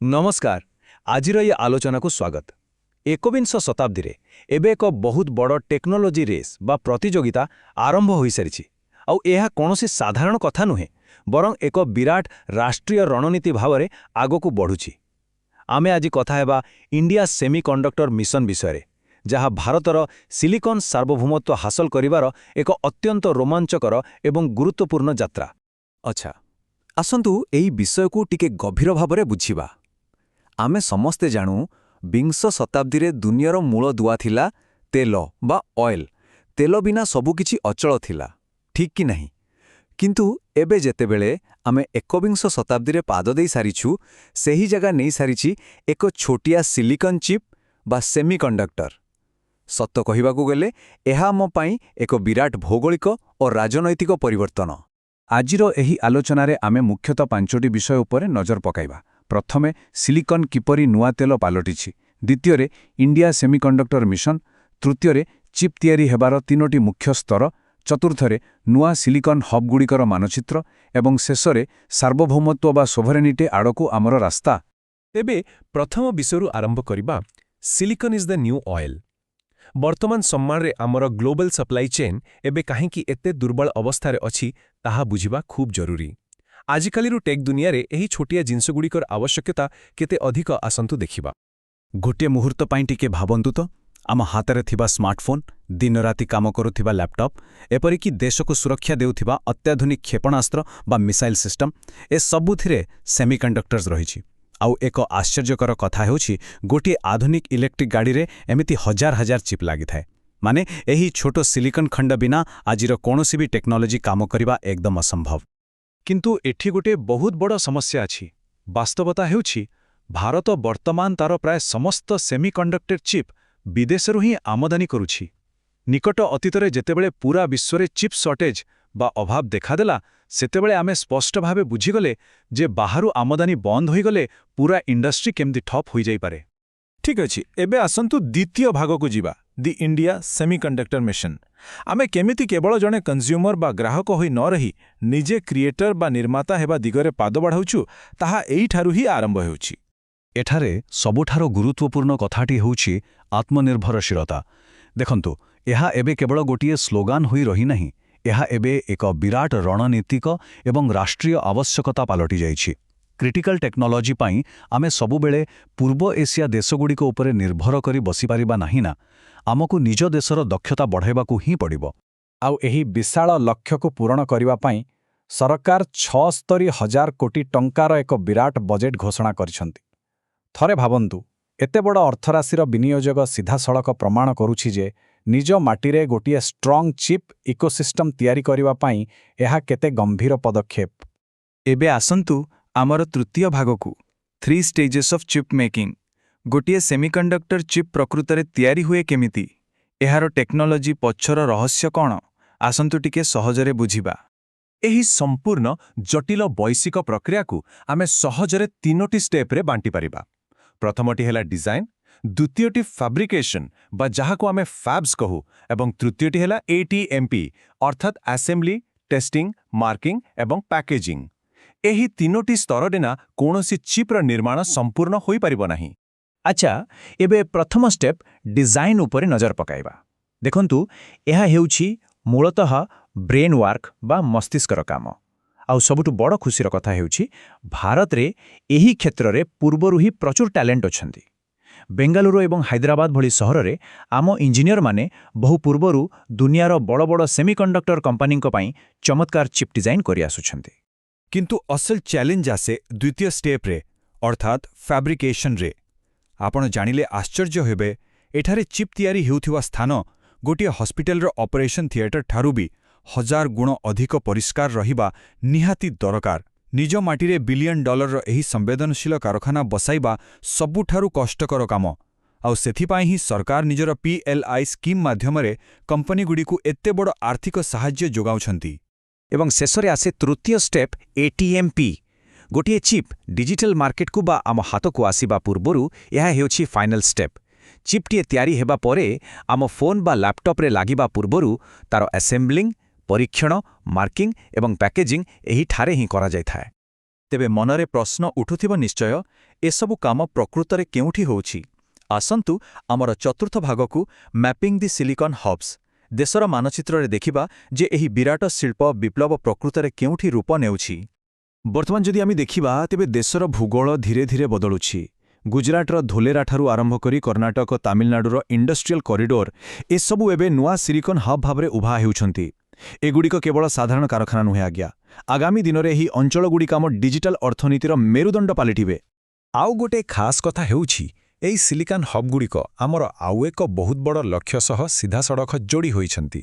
नमस्कार आजिर ये आलोचना को स्वागत। एकविंश शताब्दी रे एबे एक बहुत बड़ टेक्नोलोजी रेस बा प्रतियोगिता आरंभ हो सारी आउ एहा कोनोसी साधारण कथा नुहे बरं एक विराट राष्ट्रीय रणनीति भाव में आगो को बढ़ुची। आमे आज कथा हेबा इंडिया सेमीकंडक्टर मिशन विषय जहाँ भारतर सिलिकॉन सार्वभौमत्व हासिल करिवार एक अत्यंत रोमांचकर एवं गुरुत्वपूर्ण यात्रा। अच्छा आसंतु एई विषय को टिके गभीर भाबरे बुझिबा। आमे समस्ते जानू विंश शताब्दी रे दुनियार मूल दुआ थिला तेल बा ऑयल। तेल बिना सबुकिछि अचल थिला, ठीक कि नहीं? किंतु एबे जेतेबेले आमे एकविंश शताब्दी रे पाद देई सारिछु सेही जगह नहीं सारिछि एक छोटिया सिलिकॉन चिप बा सेमीकंडक्टर। सत्य कहिबाकू गेले एहा आम पई एक विराट भौगोलिक और राजनैतिक परिवर्तन। आजिर एही आलोचनारे आमे मुख्यतः पांचोटी विषय उपरे नजर पकाइबा। प्रथमे सिलिकॉन किपरि नुआ तेल पालटिछि, द्वितीय इंडिया सेमीकंडक्टर मिशन, तृतीय चिप तैयारी हेबार तीनोटी मुख्य स्तर, चतुर्थरे नुआ सिलिकॉन हबगुड़िकर मानचित्र एवं शेषरे सार्वभौमत्व बा सोभरेनिटी आड़कू आमर रास्ता। तेबे प्रथम विषयरू आरंभ करिबा। Silicon is the new oil. वर्तमान सम्मानरे आमर ग्लोबल सप्लाई चेन एबे काहेकि एते दुर्बल अवस्थारे अछि ताहा बुझिबा खूब जरूरी। आजिकालिरू टेक दुनियारे एही छोटिया जिनसगुड़िकर आवश्यकता केते अधिक आसंतु देखिबा। गोटे मुहूर्त पाई टिके भाबंतु तो आम हातरे थिबा स्मार्टफोन, दिन राति काम करुथिबा लैपटॉप, एपरिकी देश को सुरक्षा देउथिबा अत्याधुनिक क्षेपणास्त्र बा मिसाइल सिस्टम, ए सबुथिरे सेमीकंडक्टर्स रहिछि। आउ एक आश्चर्यकर कथा हेउछि गोटे आधुनिक इलेक्ट्रिक गाड़ी रे एमिति हजार हजार चिप लागि थाए। माने एही छोटो सिलिकॉन खंड बिना आजिर कोनोसी भी टेक्नोलॉजी काम करिबा एकदम असंभव। किंतु एठी गोटे बहुत बड़ समस्या अछि। वास्तवता हेउछि भारत वर्तमान तार प्राय समस्त सेमीकंडक्टर चिप विदेशरू ही आमदानी करुछि। निकट अतीतरे जेतेबेले पूरा विश्वरे चिप शॉर्टेज बा अभाव देखादेला सेतेबेले आमे स्पष्ट भावे बुझीगले जे बाहरु आमदानी बंद होईगले पूरा इंडस्ट्री केमदी ठप होई जाई पारे। ठीक अछि, एबे आसंतु द्वितीय भाग को जीवा, दि इंडिया सेमीकंडक्टर मिशन। आमे केमिति केवल जने कंज्यूमर बा ग्राहक होई न रही निजे क्रिएटर बा निर्माता हेबा दिगरे पाद बढ़ाउछु ताहा एई ठारू ही आरंभ हेउछि। एठारे सबुठारो गुरुत्वपूर्ण कथाटी होउछि आत्मनिर्भरशीलता। देखंतु एहा एबे केवल गोटिए स्लोगान होई रही नहीं, एहा एबे एक विराट रणनीतिक एवं राष्ट्रीय आवश्यकता पालटी जाइछि। क्रिटिकल टेक्नोलॉजी पाई आमे सबुबेले पूर्व एशिया देशगुड़िक उपरे निर्भर करी बसी पारिबा नाही ना, आमको निज देशर दक्षता बढ़ाइबाकू ही पड़िबो। आउ एही विशाल लक्ष्य को पूरण करिबा पाई सरकार 76,000 कोटी टंकार एक विराट बजेट घोषणा करिसंती। थरे भाबंतु एते बड़ अर्थराशिर विनियोजक सीधा सड़क प्रमाण करुछि जे निज माटीरे गोटिए स्ट्रंग चिप इकोसिस्टम तैयारी करिबा पाई एहा केते गंभीर पदक्षेप। एबे आसंतु आमर तृतीय भागकू, 3 स्टेजेस ऑफ चिप मेकिंग। गोटिए सेमीकंडक्टर चिप प्रकृतरे तैयारी हुए केमिति, एहार टेक्नोलॉजी पछर रहस्य कौन, आसंतु टिके सहजरे बुझिबा। एही संपूर्ण जटिल वैश्विक प्रक्रिया को आमे सहजरे तीनोटी स्टेप रे बांटी पारिबा। प्रथमटी हेला डिजाइन, द्वितीयटी फैब्रिकेशन बा जहाको आमे फैब्स कहू, एवं तृतीयटी हेला ATMP अर्थात असेंबली, टेस्टिंग, मार्किंग एवं पैकेजिंग। एही तीनोटी स्तर देना कोनोसी चिप्र निर्माण संपूर्ण होई परिबो नाही। अच्छा, एबे प्रथम स्टेप डिजाइन उपरे नजर पकाइबा। देखंतु एहा हेउछि मूलतः ब्रेन वर्क बा मस्तिष्कर काम। आउ सबुठु बड़ खुशीर कथा हेउछि भारत रे एही क्षेत्र रे पूर्वरु ही प्रचुर टैलेंट अछंती। बेंगालुरु एवं हैदराबाद भली सहर रे आम इंजीनियर माने बहु पूर्वरु दुनियार बड़ बड़ सेमीकंडक्टर कंपनी को पाई चमत्कार चिप डिजाइन करि आसुछंती। किंतु असल चैलेंज आसे द्वितीय स्टेप रे अर्थात फैब्रिकेशन रे। आपण जानिले आश्चर्य हेबे एठारे चिप तैयारी हेउथिवा स्थान गोटिए हॉस्पिटल रो ऑपरेशन थिएटर ठारू भी 1000 गुण अधिक परिष्कार रहिबा निहाती दरकार। निज माटीरे $बिलियन रो एही संवेदनशील कारखाना बसाइबा सबुठारू कष्टकर काम। आउ सेथिपाई ही सरकार निजर PLI स्कीम माध्यमरे कंपनी गुड़िकू एत्ते बड़ आर्थिक सहाय्य जोगाउछंती। एवं शेषरे आसे तृतीय स्टेप ATMP। गोटिए चिप डिजिटल मार्केट को बा आम हाथ को आसीबा पूर्वरु यह हेउछि फाइनल स्टेप। चिपटीए तैयारी हेबा परे आम फोन बा लैपटॉप रे लागिबा पूर्वरु तार असेंबलिंग, परीक्षण, मार्किंग एवं पैकेजिंग एही ठारे ही करा जाय थाए। ତେବେ ମନରେ ପ୍ରଶ୍ନ ଉଠୁଥିବ ନିଶ୍ଚୟ, ଏସବୁ କାମ ପ୍ରକୃତରେ କେଉଁଠି ହେଉଛି? ଆସନ୍ତୁ ଆମର ଚତୁର୍ଥ ଭାଗକୁ ମ୍ୟାପିଂ ଦି ସିଲିକନ୍ ହବ୍ସ ଦେଶର ମାନଚିତ୍ରରେ ଦେଖିବା ଯେ ଏହି ବିରାଟ ଶିଳ୍ପ ବିପ୍ଳବ ପ୍ରକୃତରେ କେଉଁଠି ରୂପ ନେଉଛି। ବର୍ତ୍ତମାନ ଯଦି ଆମେ ଦେଖିବା ତେବେ ଦେଶର ଭୂଗୋଳ ଧୀରେ ଧୀରେ ବଦଳୁଛି। ଗୁଜରାଟର ଧୋଲେରାଠାରୁ ଆରମ୍ଭ କରି କର୍ଣ୍ଣାଟକ ତାମିଲନାଡୁର ଇଣ୍ଡଷ୍ଟ୍ରିଆଲ କରିଡୋର ଏସବୁ ଏବେ ନୂଆ ସିଲିକନ୍ ହବ୍ ଭାବରେ ଉଭା ହେଉଛନ୍ତି। ଏଗୁଡ଼ିକ କେବଳ ସାଧାରଣ କାରଖାନା ନୁହେଁ ଆଜ୍ଞା। ଆଗାମୀ ଦିନରେ ଏହି ଅଞ୍ଚଳଗୁଡ଼ିକ ଆମ ଡିଜିଟାଲ ଅର୍ଥନୀତିର ମେରୁଦଣ୍ଡ ପାଲଟିବେ। ଆଉ ଗୋଟେ ଖାସ୍ କଥା ହେଉଛି ଏହି ସିଲିକନ୍ ହବ୍ଗୁଡ଼ିକ ଆମର ଆଉ ଏକ ବହୁତ ବଡ଼ ଲକ୍ଷ୍ୟ ସହ ସିଧାସଳଖ ଯୋଡ଼ି ହୋଇଛନ୍ତି।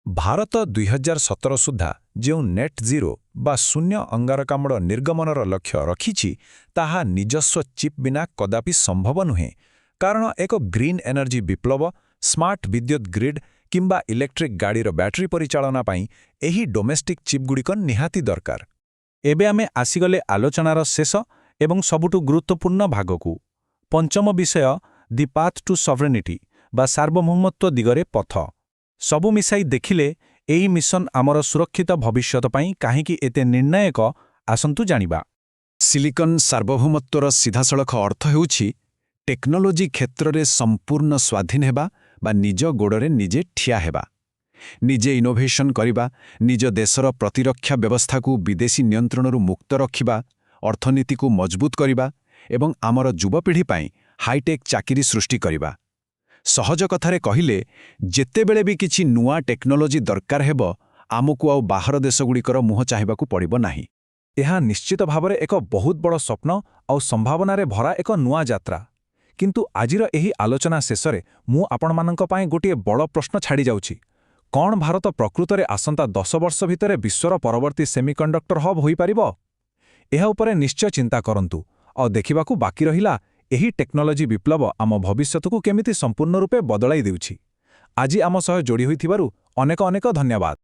ଭାରତ 2017 ସୁଦ୍ଧା ଯେଉଁ ନେଟ୍ ଜିରୋ ବା ଶୂନ୍ୟ ଅଙ୍ଗାରକାମ୍ଳ ନିର୍ଗମନର ଲକ୍ଷ୍ୟ ରଖିଛି, ତାହା ନିଜସ୍ୱ ଚିପ୍ ବିନା କଦାପି ସମ୍ଭବ ନୁହେଁ। କାରଣ ଏକ ଗ୍ରୀନ୍ ଏନର୍ଜି ବିପ୍ଳବ, ସ୍ମାର୍ଟ ବିଦ୍ୟୁତ୍ ଗ୍ରିଡ୍ କିମ୍ବା ଇଲେକ୍ଟ୍ରିକ୍ ଗାଡ଼ିର ବ୍ୟାଟେରୀ ପରିଚାଳନା ପାଇଁ ଏହି ଡୋମେଷ୍ଟିକ୍ ଚିପ୍ଗୁଡ଼ିକ ନିହାତି ଦରକାର। ଏବେ ଆମେ ଆସିଗଲେ ଆଲୋଚନାର ଶେଷ ଏବଂ ସବୁଠୁ ଗୁରୁତ୍ୱପୂର୍ଣ୍ଣ ଭାଗକୁ। ପଞ୍ଚମ ବିଷୟ, ଦି ପାଥ୍ ଟୁ ସଭରେନିଟି ବା ସାର୍ବଭୌମତ୍ୱ ଦିଗରେ ପଥ। ସବୁ ମିଶାଇ ଦେଖିଲେ ଏହି ମିଶନ ଆମର ସୁରକ୍ଷିତ ଭବିଷ୍ୟତ ପାଇଁ କାହିଁକି ଏତେ ନିର୍ଣ୍ଣାୟକ, ଆସନ୍ତୁ ଜାଣିବା। ସିଲିକନ୍ ସାର୍ବଭୌମତ୍ୱର ସିଧାସଳଖ ଅର୍ଥ ହେଉଛି ଟେକ୍ନୋଲୋଜି କ୍ଷେତ୍ରରେ ସମ୍ପୂର୍ଣ୍ଣ ସ୍ୱାଧୀନ ହେବା ବା ନିଜ ଗୋଡ଼ରେ ନିଜେ ଠିଆ ହେବା। ନିଜେ ଇନୋଭେସନ୍ କରିବା, ନିଜ ଦେଶର ପ୍ରତିରକ୍ଷା ବ୍ୟବସ୍ଥାକୁ ବିଦେଶୀ ନିୟନ୍ତ୍ରଣରୁ ମୁକ୍ତ ରଖିବା, ଅର୍ଥନୀତିକୁ ମଜବୁତ କରିବା ଏବଂ ଆମର ଯୁବପିଢ଼ି ପାଇଁ ହାଇଟେକ୍ ଚାକିରି ସୃଷ୍ଟି କରିବା। ସହଜ କଥାରେ କହିଲେ, ଯେତେବେଳେ ବି କିଛି ନୂଆ ଟେକ୍ନୋଲୋଜି ଦରକାର ହେବ, ଆମକୁ ଆଉ ବାହାର ଦେଶଗୁଡ଼ିକର ମୁହଁ ଚାହିଁବାକୁ ପଡ଼ିବ ନାହିଁ। ଏହା ନିଶ୍ଚିତ ଭାବରେ ଏକ ବହୁତ ବଡ଼ ସ୍ୱପ୍ନ ଆଉ ସମ୍ଭାବନାରେ ଭରା ଏକ ନୂଆ ଯାତ୍ରା। କିନ୍ତୁ ଆଜିର ଏହି ଆଲୋଚନା ଶେଷରେ ମୁଁ ଆପଣମାନଙ୍କ ପାଇଁ ଗୋଟିଏ ବଡ଼ ପ୍ରଶ୍ନ ଛାଡ଼ି ଯାଉଛି। କ'ଣ ଭାରତ ପ୍ରକୃତରେ ଆସନ୍ତା 10 ବର୍ଷ ଭିତରେ ବିଶ୍ୱର ପରବର୍ତ୍ତୀ ସେମିକଣ୍ଡକ୍ଟର ହବ୍ ହୋଇପାରିବ? ଏହା ଉପରେ ନିଶ୍ଚୟ ଚିନ୍ତା କରନ୍ତୁ ଆଉ ଦେଖିବାକୁ ବାକି ରହିଲା ଏହି ଟେକ୍ନୋଲୋଜି ବିପ୍ଳବ ଆମ ଭବିଷ୍ୟତକୁ କେମିତି ସମ୍ପୂର୍ଣ୍ଣ ରୂପେ ବଦଳାଇ ଦେଉଛି। ଆଜି ଆମ ସହ ଯୋଡ଼ି ହୋଇଥିବାରୁ ଅନେକ ଅନେକ ଧନ୍ୟବାଦ।